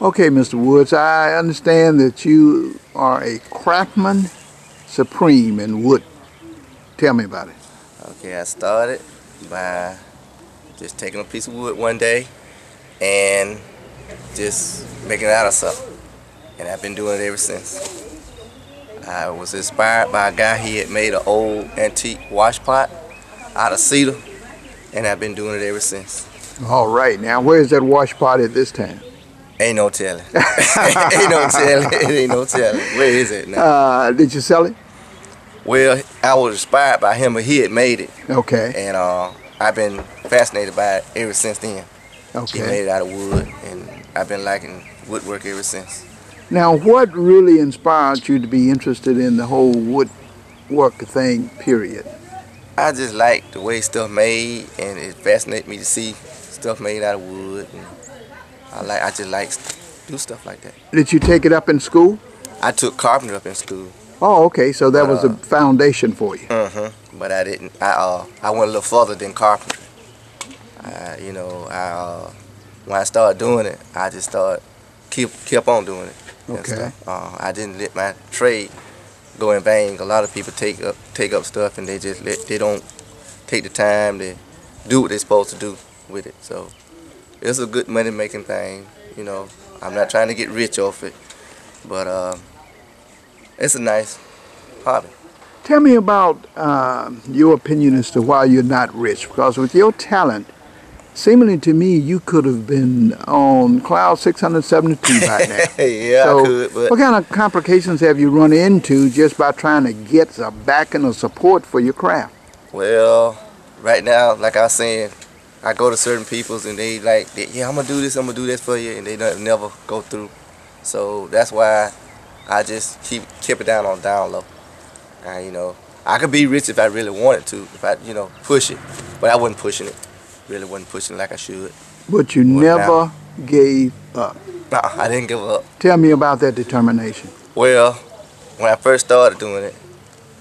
Okay, Mr. Woods, I understand that you are a craftsman supreme in wood. Tell me about it. Okay, I started by just taking a piece of wood one day and just making it out of something. And I've been doing it ever since. I was inspired by a guy. He had made an old antique wash pot out of cedar, and I've been doing it ever since. All right, now where's that wash pot at this time? Ain't no telling. Ain't no telling. Ain't no telling. Where is it now? Did you sell it? Well, I was inspired by him, but he had made it. Okay. And I've been fascinated by it ever since then. Okay. He made it out of wood, and I've been liking woodwork ever since. Now, what really inspired you to be interested in the whole woodwork thing, period? I just like the way stuff made, and it fascinates me to see stuff made out of wood. And I just like to do stuff like that. Did you take it up in school? I took carpentry up in school. Oh, okay. So that was a foundation for you. But I didn't. I went a little further than carpentry. When I started doing it, I just kept on doing it. Okay. I didn't let my trade go in vain. A lot of people take up stuff and they don't take the time to do what they're supposed to do with it. So it's a good money making thing. You know, I'm not trying to get rich off it, but it's a nice hobby. Tell me about your opinion as to why you're not rich, because with your talent, seemingly to me, you could have been on cloud 672 by now. Yeah, so I could. But what kind of complications have you run into just by trying to get a backing or support for your craft? Well, right now, like I was saying, I go to certain peoples and they yeah, I'm gonna do this, I'm gonna do this for you, and they never go through. So that's why I just keep it down on down low. I could be rich if I really wanted to, if I push it, but I wasn't pushing it. Really wasn't pushing like I should. But you never gave up. No, I didn't give up. Tell me about that determination. Well, when I first started doing it,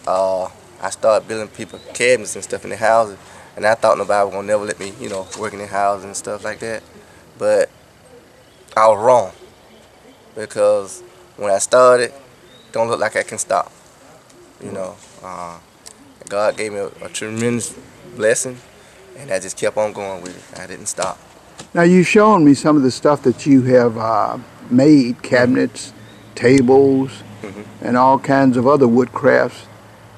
I started building people cabinets and stuff in their houses, and I thought nobody was gonna never let me, work in their houses and stuff like that. But I was wrong, because when I started, it don't look like I can stop. God gave me a tremendous blessing. And I just kept on going with it. I didn't stop. Now, you've shown me some of the stuff that you have made, cabinets, tables, and all kinds of other wood crafts.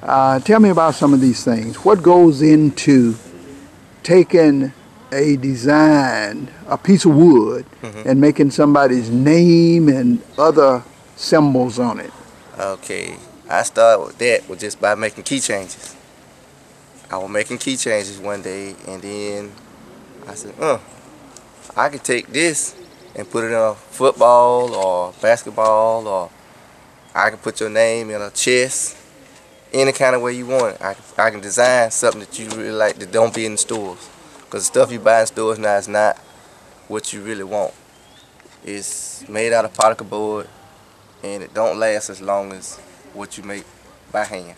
Tell me about some of these things. What goes into taking a design, a piece of wood, and making somebody's name and other symbols on it? Okay. I started with that just by making key changes. I was making key changes one day, and then I said, I could take this and put it in a football or basketball, or I can put your name in a chest, any kind of way you want it. I can design something that you really like that don't be in the stores, because the stuff you buy in stores now is not what you really want. It's made out of particle board, and it don't last as long as what you make by hand.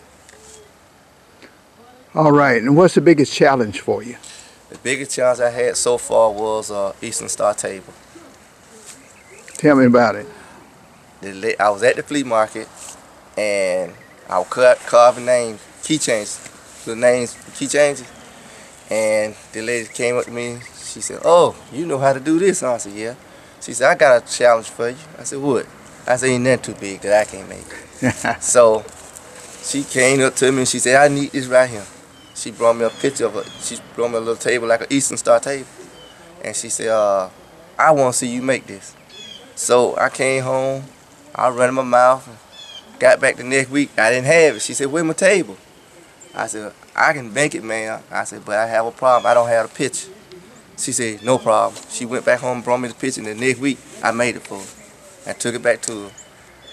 All right, and what's the biggest challenge for you? The biggest challenge I had so far was Eastern Star table. Tell me about it. I was at the flea market, and I was carving names, key changes, the names, key changes, and the lady came up to me. She said, "Oh, you know how to do this?" I said, "Yeah." She said, "I got a challenge for you." I said, "What?" I said, "Ain't nothing too big that I can't make." So she came up to me and she said, "I need this right here." She brought me a picture of it. She brought me a little table, like an Eastern Star table. And she said, I want to see you make this. So I came home, I ran my mouth, and got back the next week. I didn't have it. She said, "Where's my table?" I said, "I can make it, man." I said, "But I have a problem. I don't have a picture." She said, "No problem." She went back home and brought me the picture, and the next week, I made it for her. I took it back to her.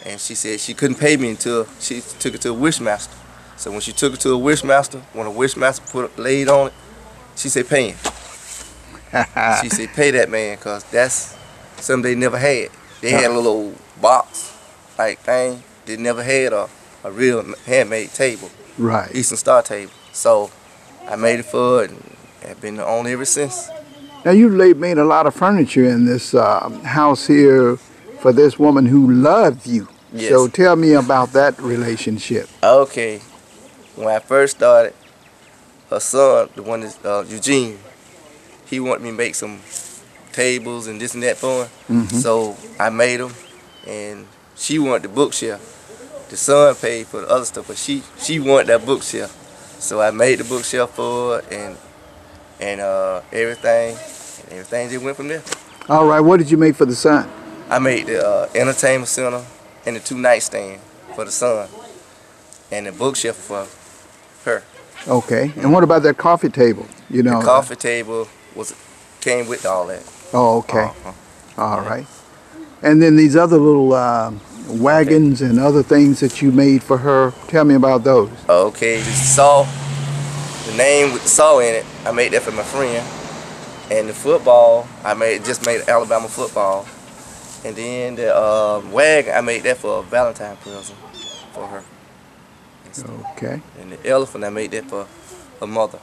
And she said she couldn't pay me until she took it to a wishmaster. So when she took it to a wishmaster, when a wishmaster laid on it, she said, "Pay him." She said, "Pay that man, because that's something they never had." They had a little old box like thing. They never had a real handmade table. Right. Eastern Star table. So I made it for her, and I've been on ever since. Now, you made a lot of furniture in this house here for this woman who loved you. Yes. So tell me about that relationship. Okay. When I first started, her son, the one is Eugene, he wanted me to make some tables and this and that for him. Mm-hmm. So I made them, and she wanted the bookshelf. The son paid for the other stuff, but she wanted that bookshelf. So I made the bookshelf for her, and everything just went from there. All right, what did you make for the son? I made the entertainment center and the 2 nightstands for the son, and the bookshelf for her. Okay, and what about that coffee table? You know, The coffee table came with all that. Oh, okay. All right. And then these other little wagons and other things that you made for her. Tell me about those. Okay, the saw, the name with the saw in it, I made that for my friend. And the football, just made Alabama football. And then the wagon, I made that for a Valentine present for her. Okay. And the elephant, I made that for her mother.